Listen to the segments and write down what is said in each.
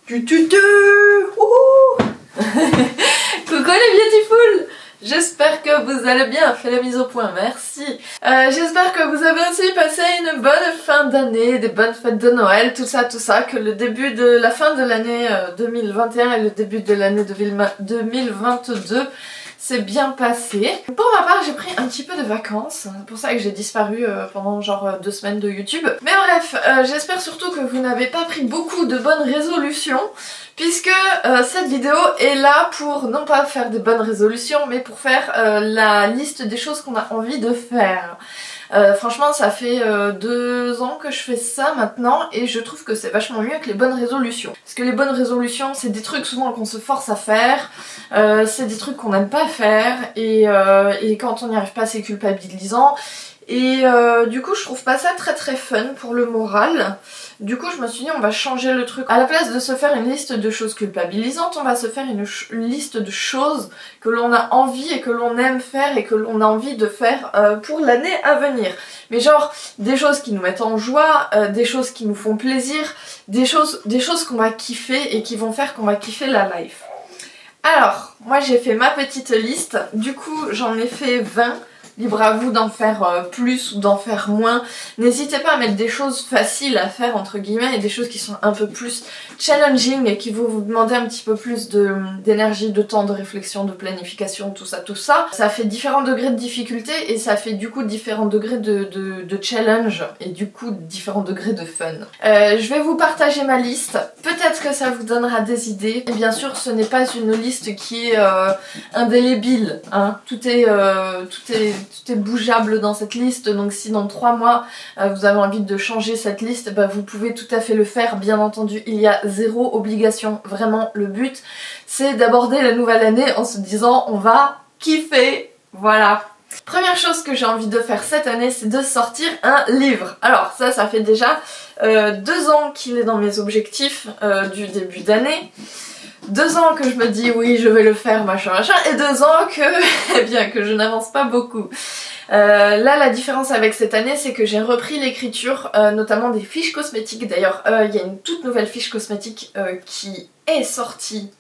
Coucou les beautiful. J'espère que vous allez bien, fait la mise au point, merci. J'espère que vous avez aussi passé une bonne fin d'année, des bonnes fêtes de Noël, tout ça, que le début de la fin de l'année 2021 et le début de l'année 2022 s'est bien passé. Pour ma part, j'ai pris un petit peu de vacances, c'est pour ça que j'ai disparu pendant genre 2 semaines de YouTube. Mais bref, j'espère surtout que vous n'avez pas pris beaucoup de bonnes résolutions, puisque cette vidéo est là pour non pas faire des bonnes résolutions, mais pour faire la liste des choses qu'on a envie de faire. Franchement, ça fait 2 ans que je fais ça maintenant et je trouve que c'est vachement mieux que les bonnes résolutions. Parce que les bonnes résolutions, c'est des trucs souvent qu'on se force à faire, c'est des trucs qu'on n'aime pas faire et quand on n'y arrive pas, c'est culpabilisant. Et du coup, je trouve pas ça très fun pour le moral. Du coup, je me suis dit, on va changer le truc. À la place de se faire une liste de choses culpabilisantes, on va se faire une liste de choses que l'on a envie et que l'on aime faire et que l'on a envie de faire pour l'année à venir. Mais genre, des choses qui nous mettent en joie, des choses qui nous font plaisir, des choses qu'on va kiffer et qui vont faire qu'on va kiffer la life. Alors, moi j'ai fait ma petite liste. Du coup, j'en ai fait 20. Libre à vous d'en faire plus ou d'en faire moins. N'hésitez pas à mettre des choses faciles à faire entre guillemets et des choses qui sont un peu plus challenging et qui vont vous demander un petit peu plus d'énergie, de temps, de réflexion, de planification, tout ça. Ça fait différents degrés de difficulté et ça fait du coup différents degrés de challenge et du coup différents degrés de fun. Je vais vous partager ma liste. Peut-être que ça vous donnera des idées. Et bien sûr, ce n'est pas une liste qui est indélébile, hein. Tout est bougeable dans cette liste, donc si dans 3 mois vous avez envie de changer cette liste, bah, vous pouvez tout à fait le faire. Bien entendu, il y a zéro obligation. Vraiment, le but c'est d'aborder la nouvelle année en se disant on va kiffer, voilà. Première chose que j'ai envie de faire cette année, c'est de sortir un livre. Alors ça fait déjà 2 ans qu'il est dans mes objectifs du début d'année. 2 ans que je me dis oui je vais le faire machin et 2 ans que, eh bien, que je n'avance pas beaucoup. Là la différence avec cette année c'est que j'ai repris l'écriture notamment des fiches cosmétiques. D'ailleurs il y a une toute nouvelle fiche cosmétique qui est sortie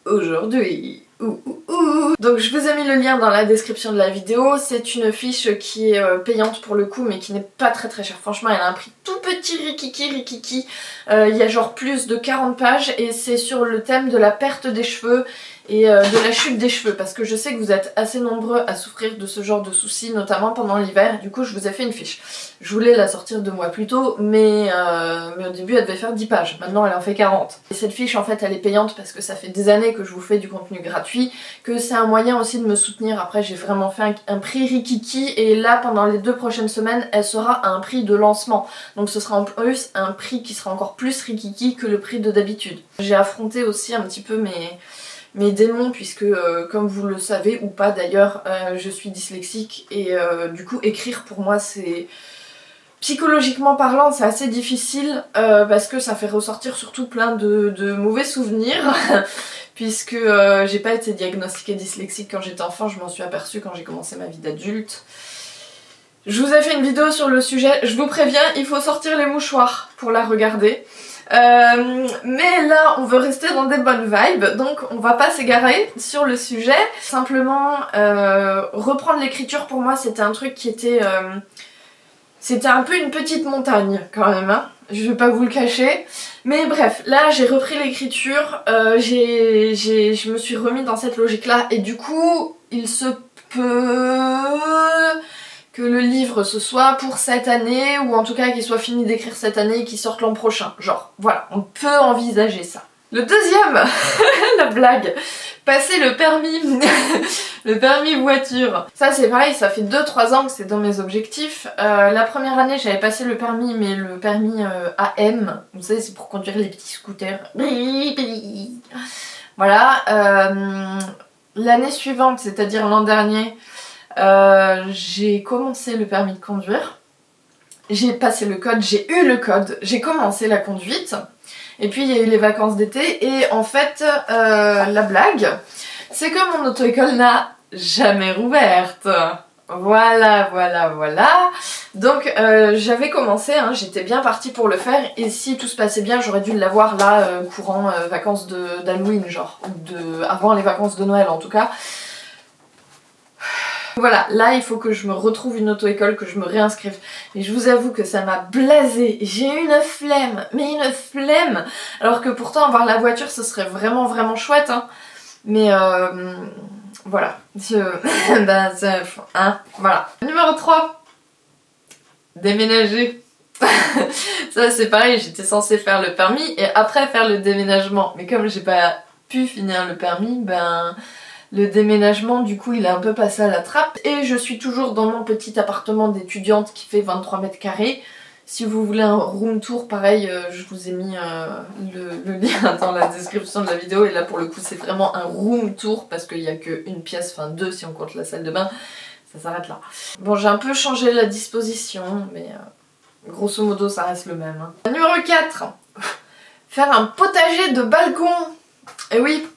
aujourd'hui. Donc je vous ai mis le lien dans la description de la vidéo. C'est une fiche qui est payante pour le coup mais qui n'est pas très chère. Franchement elle a un prix tout petit rikiki. Il y a genre plus de 40 pages et c'est sur le thème de la perte des cheveux et de la chute des cheveux, parce que je sais que vous êtes assez nombreux à souffrir de ce genre de soucis, notamment pendant l'hiver. Du coup je vous ai fait une fiche. Je voulais la sortir 2 mois plus tôt mais au début elle devait faire 10 pages, maintenant elle en fait 40. Et cette fiche en fait elle est payante parce que ça fait des années que je vous fais du contenu gratuit, que c'est un moyen aussi de me soutenir. Après j'ai vraiment fait un prix rikiki et là pendant les 2 prochaines semaines elle sera à un prix de lancement. Donc ce sera en plus un prix qui sera encore plus rikiki que le prix de d'habitude. J'ai affronté aussi un petit peu mes démons puisque comme vous le savez ou pas d'ailleurs je suis dyslexique et du coup écrire pour moi c'est... Psychologiquement parlant c'est assez difficile parce que ça fait ressortir surtout plein de mauvais souvenirs puisque j'ai pas été diagnostiquée dyslexique quand j'étais enfant, je m'en suis aperçue quand j'ai commencé ma vie d'adulte. Je vous ai fait une vidéo sur le sujet, je vous préviens, il faut sortir les mouchoirs pour la regarder. Mais là on veut rester dans des bonnes vibes, donc on va pas s'égarer sur le sujet. Simplement reprendre l'écriture pour moi c'était un truc qui était... c'était un peu une petite montagne quand même, hein. Je vais pas vous le cacher. Mais bref, là j'ai repris l'écriture, je me suis remis dans cette logique là et du coup il se peut que le livre ce soit pour cette année ou en tout cas qu'il soit fini d'écrire cette année et qu'il sorte l'an prochain. Genre, voilà, on peut envisager ça. Le deuxième, la blague, passer le permis, le permis voiture. Ça c'est pareil, ça fait 2-3 ans que c'est dans mes objectifs. La première année j'avais passé le permis, mais le permis AM, vous savez c'est pour conduire les petits scooters. Voilà, l'année suivante, c'est-à-dire l'an dernier, j'ai commencé le permis de conduire, j'ai passé le code, j'ai eu le code, j'ai commencé la conduite et puis il y a eu les vacances d'été et en fait la blague c'est que mon auto-école n'a jamais rouverte. Voilà. Donc j'avais commencé, hein, j'étais bien partie pour le faire et si tout se passait bien j'aurais dû l'avoir là courant vacances d'Halloween genre, ou avant les vacances de Noël en tout cas. Voilà, là il faut que je me retrouve une auto-école, que je me réinscrive. Et je vous avoue que ça m'a blasée, j'ai une flemme, mais une flemme. Alors que pourtant avoir la voiture ce serait vraiment chouette, hein. Mais voilà, voilà. Numéro 3, déménager. Ça c'est pareil, j'étais censée faire le permis et après faire le déménagement. Mais comme j'ai pas pu finir le permis, ben le déménagement du coup il a un peu passé à la trappe. Et je suis toujours dans mon petit appartement d'étudiante qui fait 23 mètres carrés. Si vous voulez un room tour, pareil, je vous ai mis le lien dans la description de la vidéo. Et là pour le coup c'est vraiment un room tour parce qu'il n'y a qu'une pièce, enfin deux si on compte la salle de bain. Ça s'arrête là. Bon, j'ai un peu changé la disposition, mais grosso modo ça reste le même, hein. Numéro 4, faire un potager de balcon. Et oui.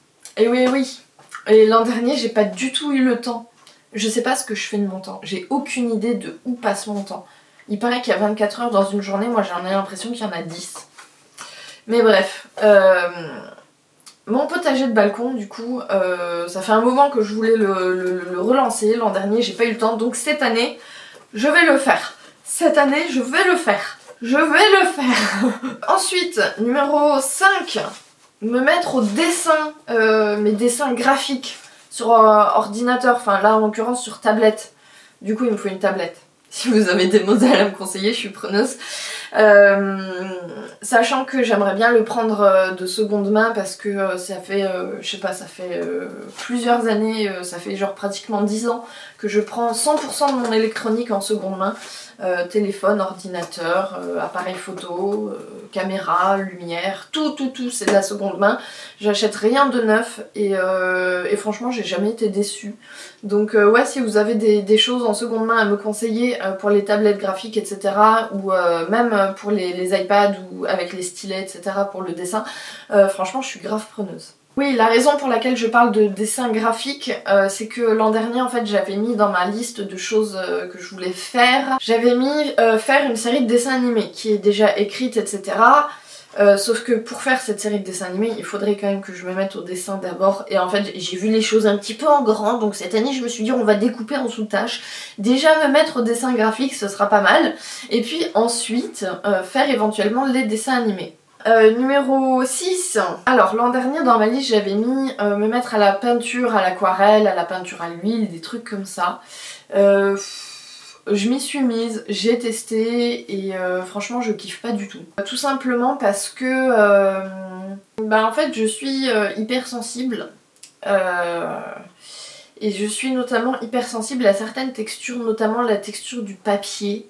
Et l'an dernier j'ai pas du tout eu le temps. Je sais pas ce que je fais de mon temps. J'ai aucune idée de où passe mon temps. Il paraît qu'il y a 24 heures dans une journée, moi j'en ai l'impression qu'il y en a 10. Mais bref, mon potager de balcon du coup, ça fait un moment que je voulais le relancer. L'an dernier j'ai pas eu le temps, donc cette année je vais le faire. Ensuite, numéro 5, me mettre au dessin, mes dessins graphiques sur ordinateur, enfin là en l'occurrence sur tablette. Du coup il me faut une tablette. Si vous avez des modèles à me conseiller, je suis preneuse. Sachant que j'aimerais bien le prendre de seconde main parce que ça fait, je sais pas, ça fait plusieurs années, ça fait genre pratiquement 10 ans que je prends 100% de mon électronique en seconde main. Téléphone, ordinateur, appareil photo, caméra, lumière, tout c'est de la seconde main. J'achète rien de neuf et franchement j'ai jamais été déçue. Donc ouais, si vous avez des choses en seconde main à me conseiller pour les tablettes graphiques etc. ou même pour les iPads ou avec les stylets etc. pour le dessin, franchement je suis grave preneuse. Oui, la raison pour laquelle je parle de dessin graphique, c'est que l'an dernier en fait j'avais mis dans ma liste de choses que je voulais faire, j'avais mis faire une série de dessins animés qui est déjà écrite etc. Sauf que pour faire cette série de dessins animés, il faudrait quand même que je me mette au dessin d'abord. Et en fait, j'ai vu les choses un petit peu en grand. Donc cette année, je me suis dit, on va découper en sous-tâches. Déjà, me mettre au dessin graphique, ce sera pas mal. Et puis ensuite, faire éventuellement les dessins animés. Numéro 6. Alors l'an dernier dans ma liste j'avais mis me mettre à la peinture, à l'aquarelle, à la peinture à l'huile, des trucs comme ça. Je m'y suis mise, j'ai testé et franchement je kiffe pas du tout. Tout simplement parce que en fait je suis hypersensible et je suis notamment hypersensible à certaines textures, notamment la texture du papier.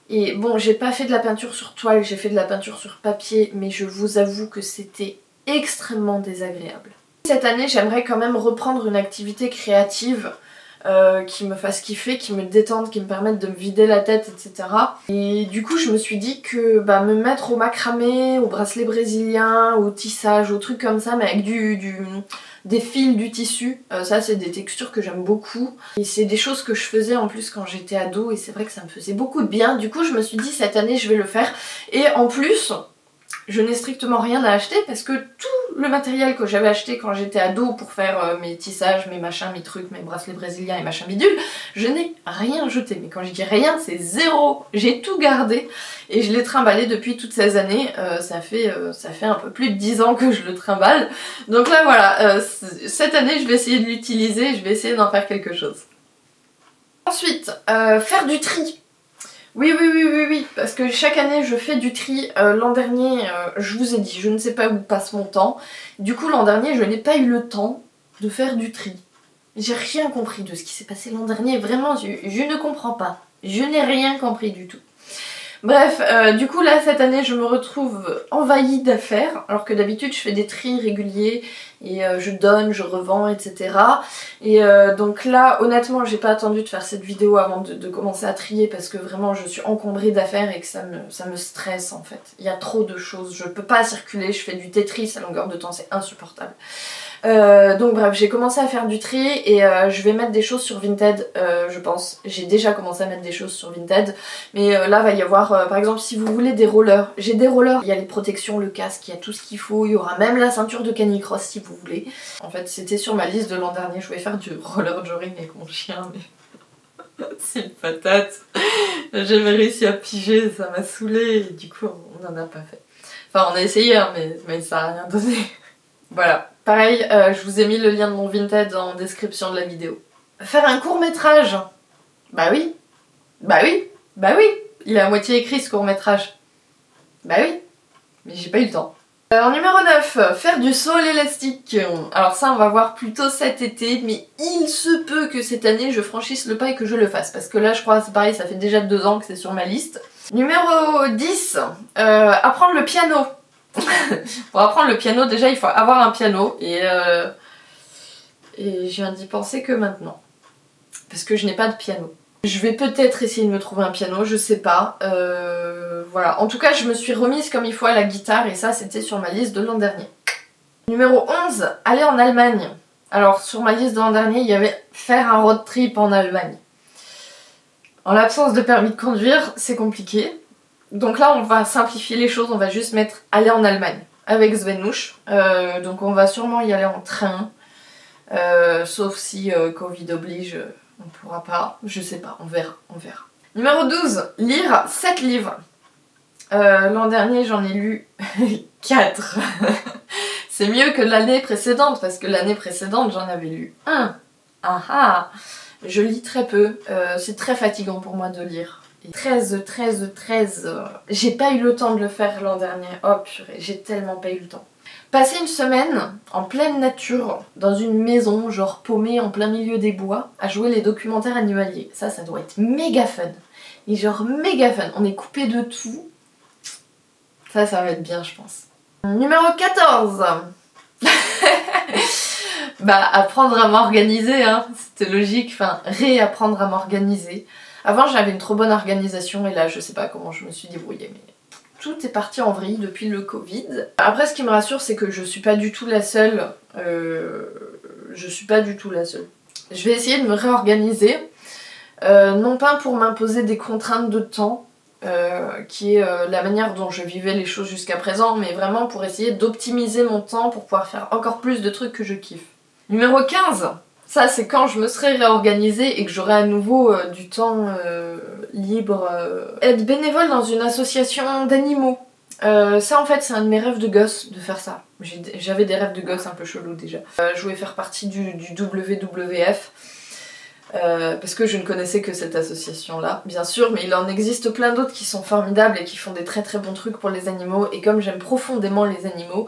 Et bon, j'ai pas fait de la peinture sur toile, j'ai fait de la peinture sur papier, mais je vous avoue que c'était extrêmement désagréable. Cette année, j'aimerais quand même reprendre une activité créative qui me fasse kiffer, qui me détende, qui me permette de me vider la tête, etc. Et du coup, je me suis dit que me mettre au macramé, au bracelet brésilien, au tissage, au trucs comme ça, mais avec des fils, du tissu, ça c'est des textures que j'aime beaucoup. Et c'est des choses que je faisais en plus quand j'étais ado et c'est vrai que ça me faisait beaucoup de bien. Du coup, je me suis dit cette année, je vais le faire. Et en plus, je n'ai strictement rien à acheter parce que tout le matériel que j'avais acheté quand j'étais ado pour faire mes tissages, mes machins, mes trucs, mes bracelets brésiliens et machin bidule, je n'ai rien jeté. Mais quand je dis rien, c'est zéro. J'ai tout gardé et je l'ai trimballé depuis toutes ces années. Ça fait un peu plus de 10 ans que je le trimballe. Donc là voilà, cette année je vais essayer de l'utiliser, je vais essayer d'en faire quelque chose. Ensuite, faire du tri. Oui, parce que chaque année je fais du tri. L'an dernier, je vous ai dit, je ne sais pas où passe mon temps. Du coup, l'an dernier, je n'ai pas eu le temps de faire du tri. J'ai rien compris de ce qui s'est passé l'an dernier. Vraiment, je ne comprends pas. Je n'ai rien compris du tout. Bref, du coup là cette année je me retrouve envahie d'affaires alors que d'habitude je fais des tris réguliers et je donne, je revends, etc. Et donc là honnêtement j'ai pas attendu de faire cette vidéo avant de commencer à trier parce que vraiment je suis encombrée d'affaires et que ça me stresse en fait. Il y a trop de choses, je peux pas circuler, je fais du Tetris à longueur de temps, c'est insupportable. Donc bref, j'ai commencé à faire du tri et je vais mettre des choses sur Vinted, je pense. J'ai déjà commencé à mettre des choses sur Vinted, mais là va y avoir, par exemple, si vous voulez des rollers, j'ai des rollers, il y a les protections, le casque, il y a tout ce qu'il faut, il y aura même la ceinture de canicross si vous voulez. En fait, c'était sur ma liste de l'an dernier, je voulais faire du roller jogging avec mon chien, mais c'est une patate. J'ai jamais réussi à piger, ça m'a saoulée et du coup on n'en a pas fait. Enfin, on a essayé, hein, mais ça a rien donné. Voilà. Pareil, je vous ai mis le lien de mon Vinted en description de la vidéo. Faire un court-métrage. Bah oui. Bah oui. Bah oui. Il est à moitié écrit ce court-métrage. Bah oui. Mais j'ai pas eu le temps. En numéro 9, faire du saut à l'élastique. Alors ça, on va voir plutôt cet été, mais il se peut que cette année, je franchisse le pas et que je le fasse. Parce que là, je crois, c'est pareil, ça fait déjà 2 ans que c'est sur ma liste. Numéro 10, apprendre le piano. Pour apprendre le piano, déjà il faut avoir un piano et je viens d'y penser que maintenant. Parce que je n'ai pas de piano. Je vais peut-être essayer de me trouver un piano, je sais pas. Voilà. En tout cas, je me suis remise comme il faut à la guitare et ça c'était sur ma liste de l'an dernier. Numéro 11, aller en Allemagne. Alors sur ma liste de l'an dernier, il y avait faire un road trip en Allemagne. En l'absence de permis de conduire, c'est compliqué. Donc là, on va simplifier les choses, on va juste mettre aller en Allemagne avec Svenouche. Donc on va sûrement y aller en train, sauf si Covid oblige, on pourra pas, je sais pas, on verra. Numéro 12, lire 7 livres. L'an dernier, j'en ai lu 4. C'est mieux que l'année précédente, parce que l'année précédente, j'en avais lu 1. Ah ah. Je lis très peu, c'est très fatigant pour moi de lire. 13. J'ai pas eu le temps de le faire l'an dernier. Oh purée, j'ai tellement pas eu le temps. Passer une semaine en pleine nature, dans une maison, genre paumée en plein milieu des bois, à jouer les documentaires animaliers. Ça doit être méga fun. Et genre méga fun. On est coupé de tout. Ça va être bien, je pense. Numéro 14. Bah, apprendre à m'organiser, hein. C'était logique. Enfin, réapprendre à m'organiser. Avant j'avais une trop bonne organisation et là je sais pas comment je me suis débrouillée, mais tout est parti en vrille depuis le Covid. Après ce qui me rassure c'est que je suis pas du tout la seule. Je vais essayer de me réorganiser, non pas pour m'imposer des contraintes de temps, qui est la manière dont je vivais les choses jusqu'à présent, mais vraiment pour essayer d'optimiser mon temps pour pouvoir faire encore plus de trucs que je kiffe. Numéro 15. Ça, c'est quand je me serai réorganisée et que j'aurai à nouveau du temps libre. Être bénévole dans une association d'animaux. Ça, en fait, c'est un de mes rêves de gosse de faire ça. J'avais des rêves de gosse un peu chelous déjà. Je voulais faire partie du WWF. Parce que je ne connaissais que cette association-là, bien sûr, mais il en existe plein d'autres qui sont formidables et qui font des très très bons trucs pour les animaux. Et comme j'aime profondément les animaux,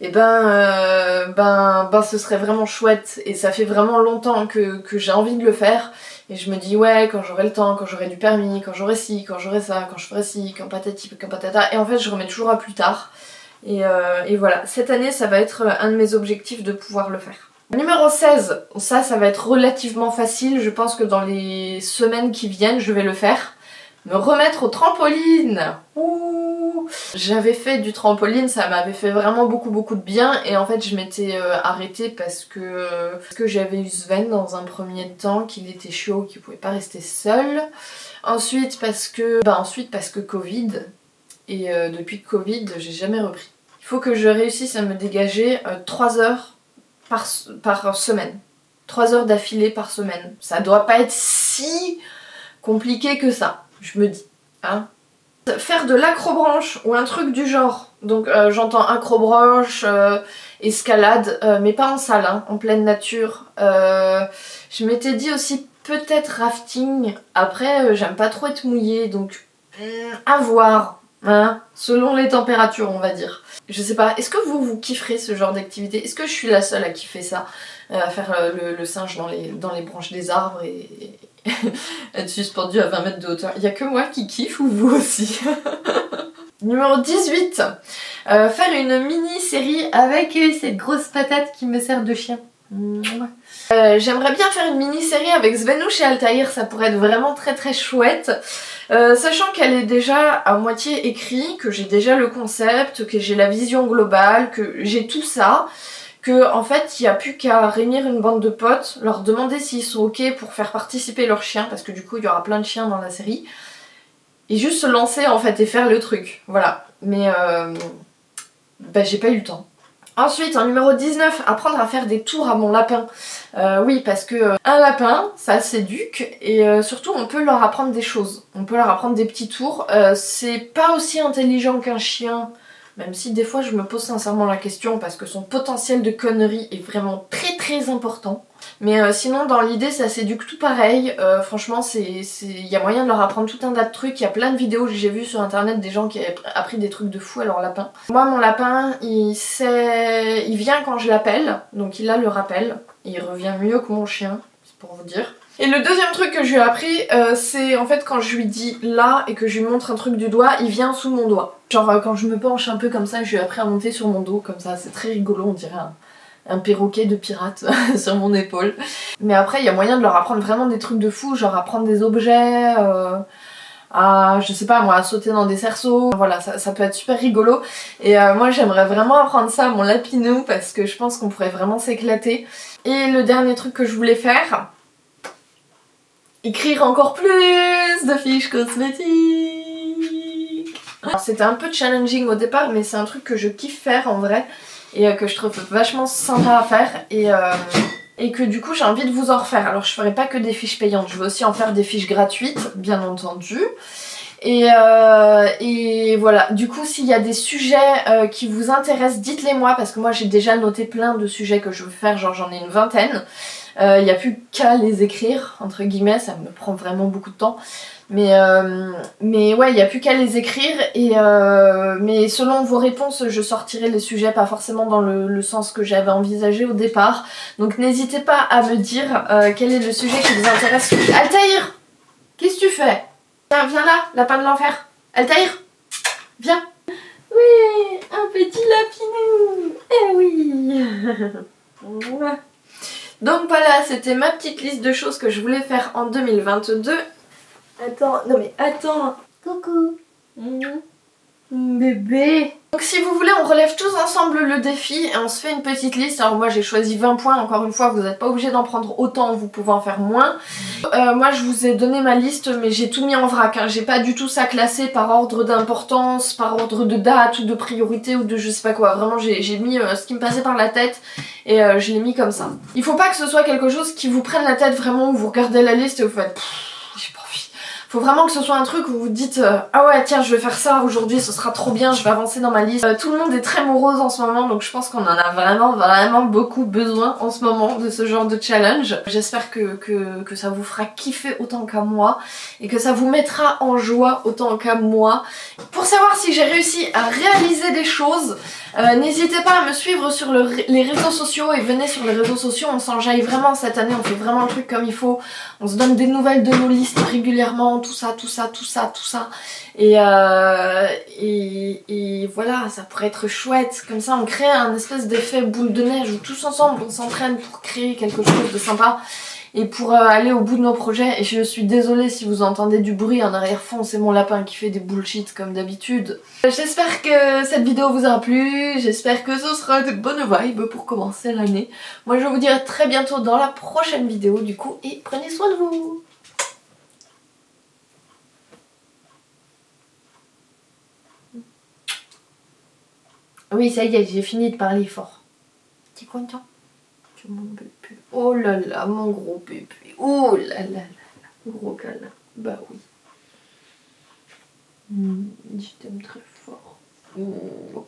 et ce serait vraiment chouette et ça fait vraiment longtemps que j'ai envie de le faire et je me dis ouais, quand j'aurai le temps, quand j'aurai du permis, quand j'aurai ci, quand j'aurai ça, quand je ferai ci, quand patati, quand patata, et en fait je remets toujours à plus tard et voilà, cette année ça va être un de mes objectifs de pouvoir le faire. Numéro 16, ça va être relativement facile, je pense que dans les semaines qui viennent je vais le faire. Me remettre au trampoline. Ouh. J'avais fait du trampoline, ça m'avait fait vraiment beaucoup de bien et en fait je m'étais arrêtée parce que j'avais eu Sven dans un premier temps, qu'il était chaud, qu'il pouvait pas rester seul. Ensuite parce que Covid et depuis Covid j'ai jamais repris. Il faut que je réussisse à me dégager 3 heures par semaine. 3 heures d'affilée par semaine. Ça doit pas être si compliqué que ça. Je me dis, hein. Faire de l'acrobranche ou un truc du genre. Donc j'entends acrobranche, escalade, mais pas en salle, hein, en pleine nature. Je m'étais dit aussi peut-être rafting. Après, j'aime pas trop être mouillée, donc à voir, hein, selon les températures, on va dire. Je sais pas, est-ce que vous kifferez ce genre d'activité? Est-ce que je suis la seule à kiffer ça? À faire le singe dans les branches des arbres et être suspendu à 20 mètres de hauteur. Il y a que moi qui kiffe ou vous aussi? Numéro 18. Faire une mini-série avec cette grosse patate qui me sert de chien. J'aimerais bien faire une mini-série avec Svenouche et Altaïr, ça pourrait être vraiment très chouette. Sachant qu'elle est déjà à moitié écrite, que j'ai déjà le concept, que j'ai la vision globale, que j'ai tout ça, que en fait il n'y a plus qu'à réunir une bande de potes, leur demander s'ils sont ok pour faire participer leurs chiens, parce que du coup il y aura plein de chiens dans la série, et juste se lancer en fait et faire le truc, voilà. Mais bah, j'ai pas eu le temps. Ensuite, en numéro 19, apprendre à faire des tours à mon lapin. Oui, parce que un lapin, ça s'éduque et surtout on peut leur apprendre des choses. On peut leur apprendre des petits tours. C'est pas aussi intelligent qu'un chien, même si des fois je me pose sincèrement la question parce que son potentiel de connerie est vraiment très très important. Mais sinon dans l'idée ça s'éduque tout pareil, franchement il y a moyen de leur apprendre tout un tas de trucs, il y a plein de vidéos que j'ai vues sur internet des gens qui avaient appris des trucs de fou à leur lapin. Moi mon lapin il vient quand je l'appelle, donc il a le rappel, et il revient mieux que mon chien, c'est pour vous dire. Et le deuxième truc que je lui ai appris, c'est en fait quand je lui dis là et que je lui montre un truc du doigt, il vient sous mon doigt. Genre quand je me penche un peu comme ça, je lui ai appris à monter sur mon dos comme ça, c'est très rigolo, on dirait un perroquet de pirate sur mon épaule. Mais après il y a moyen de leur apprendre vraiment des trucs de fou, genre apprendre des objets, à, je sais pas moi, à sauter dans des cerceaux, voilà, ça peut être super rigolo. Et moi j'aimerais vraiment apprendre ça à mon lapinou parce que je pense qu'on pourrait vraiment s'éclater. Et le dernier truc que je voulais faire, écrire encore plus de fiches cosmétiques. Alors c'était un peu challenging au départ, mais c'est un truc que je kiffe faire en vrai et que je trouve vachement sympa à faire et que du coup j'ai envie de vous en refaire. Alors je ferai pas que des fiches payantes, je vais aussi en faire des fiches gratuites, bien entendu. Et voilà, du coup s'il y a des sujets qui vous intéressent, dites-les moi parce que moi j'ai déjà noté plein de sujets que je veux faire, genre j'en ai une vingtaine. Il n'y a plus qu'à les écrire, entre guillemets, ça me prend vraiment beaucoup de temps. Mais ouais, il n'y a plus qu'à les écrire. Mais selon vos réponses, je sortirai les sujets, pas forcément dans le sens que j'avais envisagé au départ. Donc n'hésitez pas à me dire quel est le sujet qui vous intéresse. Altaïr, qu'est-ce que tu fais? Viens là, lapin de l'enfer. Altaïr, viens. Oui, un petit lapinou. Eh oui. Donc voilà, c'était ma petite liste de choses que je voulais faire en 2022. Attends, non mais attends. Coucou. Bébé. Donc si vous voulez, on relève tous ensemble le défi et on se fait une petite liste. Alors moi j'ai choisi 20 points, encore une fois, vous n'êtes pas obligé d'en prendre autant, vous pouvez en faire moins. Moi je vous ai donné ma liste, mais j'ai tout mis en vrac, hein. J'ai pas du tout ça classé par ordre d'importance, par ordre de date ou de priorité ou de je sais pas quoi. Vraiment j'ai mis ce qui me passait par la tête et je l'ai mis comme ça. Il faut pas que ce soit quelque chose qui vous prenne la tête vraiment, où vous regardez la liste et vous faites j'ai pas envie. Faut vraiment que ce soit un truc où vous dites ah ouais tiens je vais faire ça aujourd'hui, ce sera trop bien, je vais avancer dans ma liste. Tout le monde est très morose en ce moment, donc je pense qu'on en a vraiment beaucoup besoin en ce moment de ce genre de challenge. J'espère que ça vous fera kiffer autant qu'à moi et que ça vous mettra en joie autant qu'à moi. Pour savoir si j'ai réussi à réaliser des choses, n'hésitez pas à me suivre sur les réseaux sociaux et venez sur les réseaux sociaux, on s'enjaille vraiment cette année, on fait vraiment le truc comme il faut, on se donne des nouvelles de nos listes régulièrement, tout ça. Et voilà, ça pourrait être chouette, comme ça on crée un espèce d'effet boule de neige où tous ensemble on s'entraîne pour créer quelque chose de sympa. Et pour aller au bout de nos projets, et je suis désolée si vous entendez du bruit en arrière-fond, c'est mon lapin qui fait des bullshit comme d'habitude. J'espère que cette vidéo vous aura plu, j'espère que ce sera de bonnes vibes pour commencer l'année. Moi je vous dis à très bientôt dans la prochaine vidéo du coup, et prenez soin de vous. Oui ça y est, j'ai fini de parler fort. T'es content? Mon bébé. Oh là là, mon gros bébé. Oh là là, gros câlin. Bah oui. Je t'aime très fort.